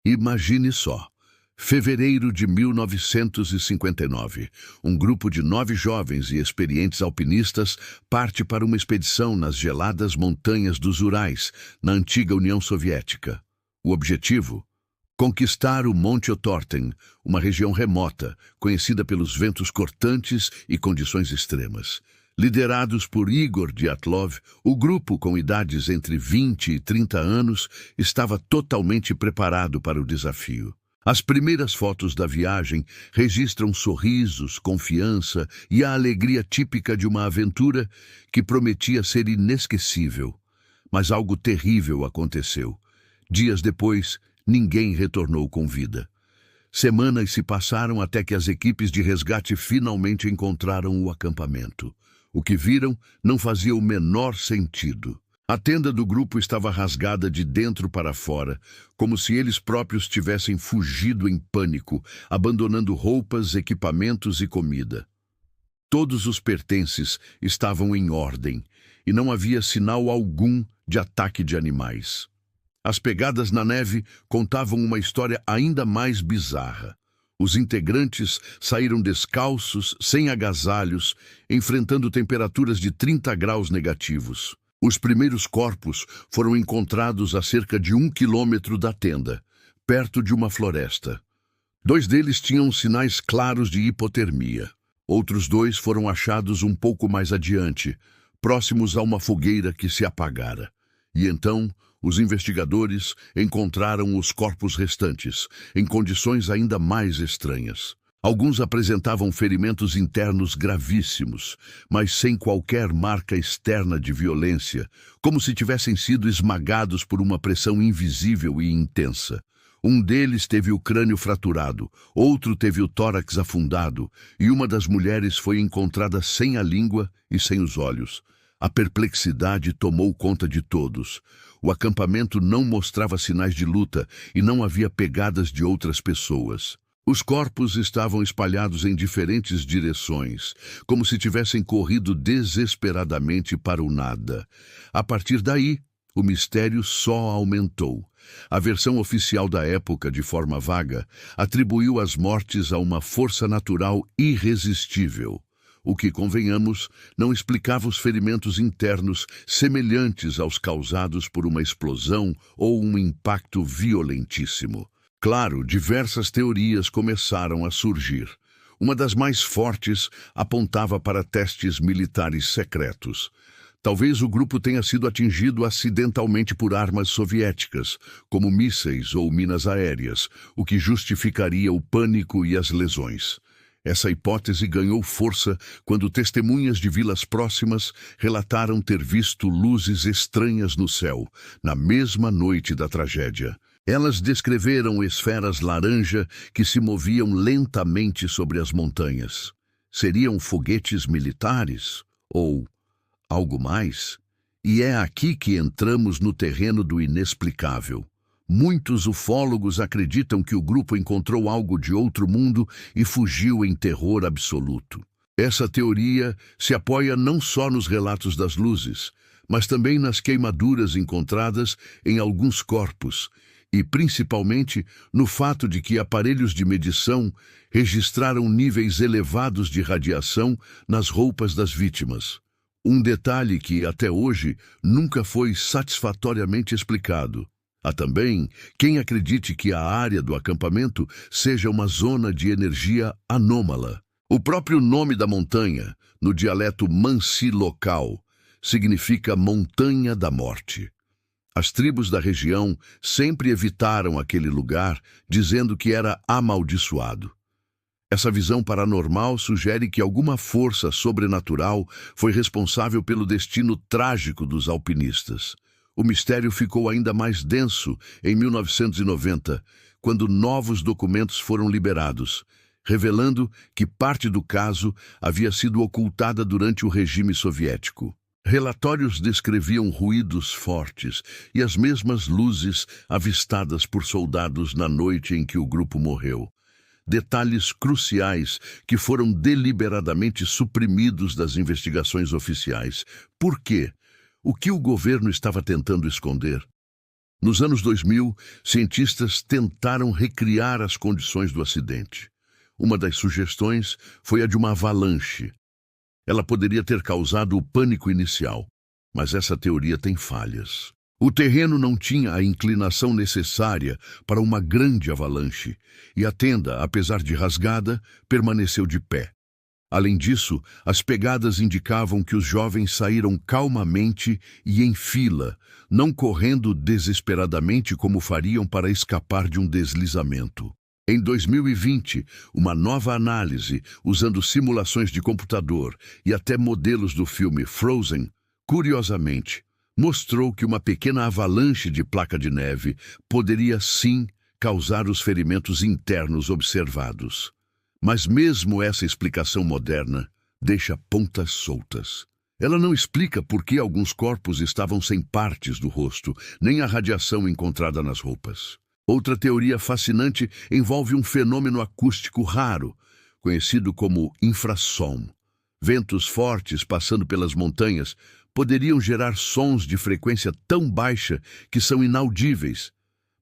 Imagine só. Fevereiro de 1959. Um grupo de 9 jovens e experientes alpinistas parte para uma expedição nas geladas montanhas dos Urais, na antiga União Soviética. O objetivo? Conquistar o Monte Otorten, uma região remota, conhecida pelos ventos cortantes e condições extremas. Liderados por Igor Dyatlov, o grupo, com idades entre 20 e 30 anos, estava totalmente preparado para o desafio. As primeiras fotos da viagem registram sorrisos, confiança e a alegria típica de uma aventura que prometia ser inesquecível. Mas algo terrível aconteceu. Dias depois, ninguém retornou com vida. Semanas se passaram até que as equipes de resgate finalmente encontraram o acampamento. O que viram não fazia o menor sentido. A tenda do grupo estava rasgada de dentro para fora, como se eles próprios tivessem fugido em pânico, abandonando roupas, equipamentos e comida. Todos os pertences estavam em ordem, e não havia sinal algum de ataque de animais. As pegadas na neve contavam uma história ainda mais bizarra. Os integrantes saíram descalços, sem agasalhos, enfrentando temperaturas de 30 graus negativos. Os primeiros corpos foram encontrados a cerca de 1 quilômetro da tenda, perto de uma floresta. 2 deles tinham sinais claros de hipotermia. Outros 2 foram achados um pouco mais adiante, próximos a uma fogueira que se apagara. E então, os investigadores encontraram os corpos restantes, em condições ainda mais estranhas. Alguns apresentavam ferimentos internos gravíssimos, mas sem qualquer marca externa de violência, como se tivessem sido esmagados por uma pressão invisível e intensa. Um deles teve o crânio fraturado, outro teve o tórax afundado, e uma das mulheres foi encontrada sem a língua e sem os olhos. A perplexidade tomou conta de todos. O acampamento não mostrava sinais de luta e não havia pegadas de outras pessoas. Os corpos estavam espalhados em diferentes direções, como se tivessem corrido desesperadamente para o nada. A partir daí, o mistério só aumentou. A versão oficial da época, de forma vaga, atribuiu as mortes a uma força natural irresistível. O que, convenhamos, não explicava os ferimentos internos semelhantes aos causados por uma explosão ou um impacto violentíssimo. Claro, diversas teorias começaram a surgir. Uma das mais fortes apontava para testes militares secretos. Talvez o grupo tenha sido atingido acidentalmente por armas soviéticas, como mísseis ou minas aéreas, o que justificaria o pânico e as lesões. Essa hipótese ganhou força quando testemunhas de vilas próximas relataram ter visto luzes estranhas no céu, na mesma noite da tragédia. Elas descreveram esferas laranja que se moviam lentamente sobre as montanhas. Seriam foguetes militares? Ou algo mais? E é aqui que entramos no terreno do inexplicável. Muitos ufólogos acreditam que o grupo encontrou algo de outro mundo e fugiu em terror absoluto. Essa teoria se apoia não só nos relatos das luzes, mas também nas queimaduras encontradas em alguns corpos, e principalmente no fato de que aparelhos de medição registraram níveis elevados de radiação nas roupas das vítimas. Um detalhe que, até hoje, nunca foi satisfatoriamente explicado. Há também quem acredite que a área do acampamento seja uma zona de energia anômala. O próprio nome da montanha, no dialeto mansi local, significa Montanha da Morte. As tribos da região sempre evitaram aquele lugar, dizendo que era amaldiçoado. Essa visão paranormal sugere que alguma força sobrenatural foi responsável pelo destino trágico dos alpinistas. O mistério ficou ainda mais denso em 1990, quando novos documentos foram liberados, revelando que parte do caso havia sido ocultada durante o regime soviético. Relatórios descreviam ruídos fortes e as mesmas luzes avistadas por soldados na noite em que o grupo morreu. Detalhes cruciais que foram deliberadamente suprimidos das investigações oficiais. Por quê? O que o governo estava tentando esconder? Nos anos 2000, cientistas tentaram recriar as condições do acidente. Uma das sugestões foi a de uma avalanche. Ela poderia ter causado o pânico inicial, mas essa teoria tem falhas. O terreno não tinha a inclinação necessária para uma grande avalanche, e a tenda, apesar de rasgada, permaneceu de pé. Além disso, as pegadas indicavam que os jovens saíram calmamente e em fila, não correndo desesperadamente como fariam para escapar de um deslizamento. Em 2020, uma nova análise, usando simulações de computador e até modelos do filme Frozen, curiosamente, mostrou que uma pequena avalanche de placa de neve poderia sim causar os ferimentos internos observados. Mas mesmo essa explicação moderna deixa pontas soltas. Ela não explica por que alguns corpos estavam sem partes do rosto, nem a radiação encontrada nas roupas. Outra teoria fascinante envolve um fenômeno acústico raro, conhecido como infrassom. Ventos fortes passando pelas montanhas poderiam gerar sons de frequência tão baixa que são inaudíveis,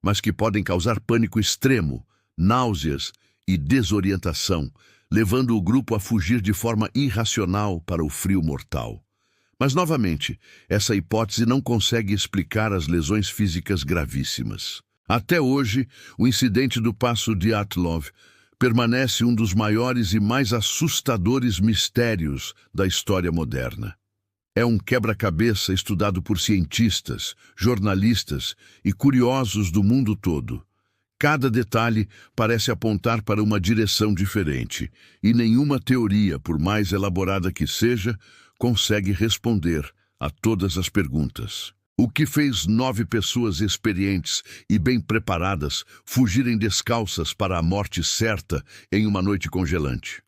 mas que podem causar pânico extremo, náuseas e desorientação, levando o grupo a fugir de forma irracional para o frio mortal. Mas, novamente, essa hipótese não consegue explicar as lesões físicas gravíssimas. Até hoje, o incidente do Passo Dyatlov permanece um dos maiores e mais assustadores mistérios da história moderna. É um quebra-cabeça estudado por cientistas, jornalistas e curiosos do mundo todo. Cada detalhe parece apontar para uma direção diferente, e nenhuma teoria, por mais elaborada que seja, consegue responder a todas as perguntas. O que fez 9 pessoas experientes e bem preparadas fugirem descalças para a morte certa em uma noite congelante?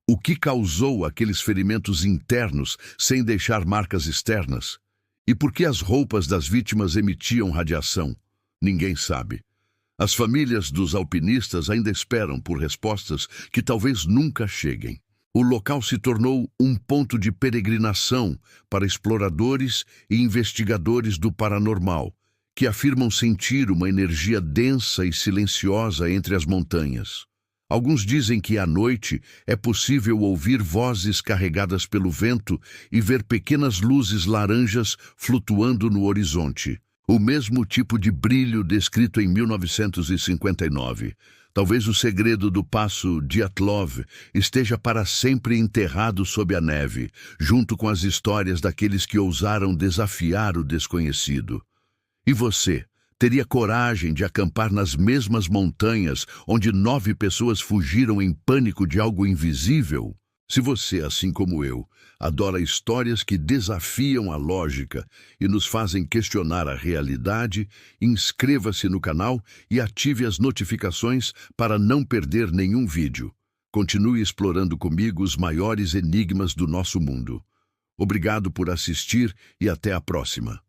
O que causou aqueles ferimentos internos sem deixar marcas externas? E por que as roupas das vítimas emitiam radiação? Ninguém sabe. As famílias dos alpinistas ainda esperam por respostas que talvez nunca cheguem. O local se tornou um ponto de peregrinação para exploradores e investigadores do paranormal, que afirmam sentir uma energia densa e silenciosa entre as montanhas. Alguns dizem que à noite é possível ouvir vozes carregadas pelo vento e ver pequenas luzes laranjas flutuando no horizonte. O mesmo tipo de brilho descrito em 1959. Talvez o segredo do Passo Dyatlov esteja para sempre enterrado sob a neve, junto com as histórias daqueles que ousaram desafiar o desconhecido. E você, teria coragem de acampar nas mesmas montanhas onde 9 pessoas fugiram em pânico de algo invisível? Se você, assim como eu, adora histórias que desafiam a lógica e nos fazem questionar a realidade, inscreva-se no canal e ative as notificações para não perder nenhum vídeo. Continue explorando comigo os maiores enigmas do nosso mundo. Obrigado por assistir e até a próxima.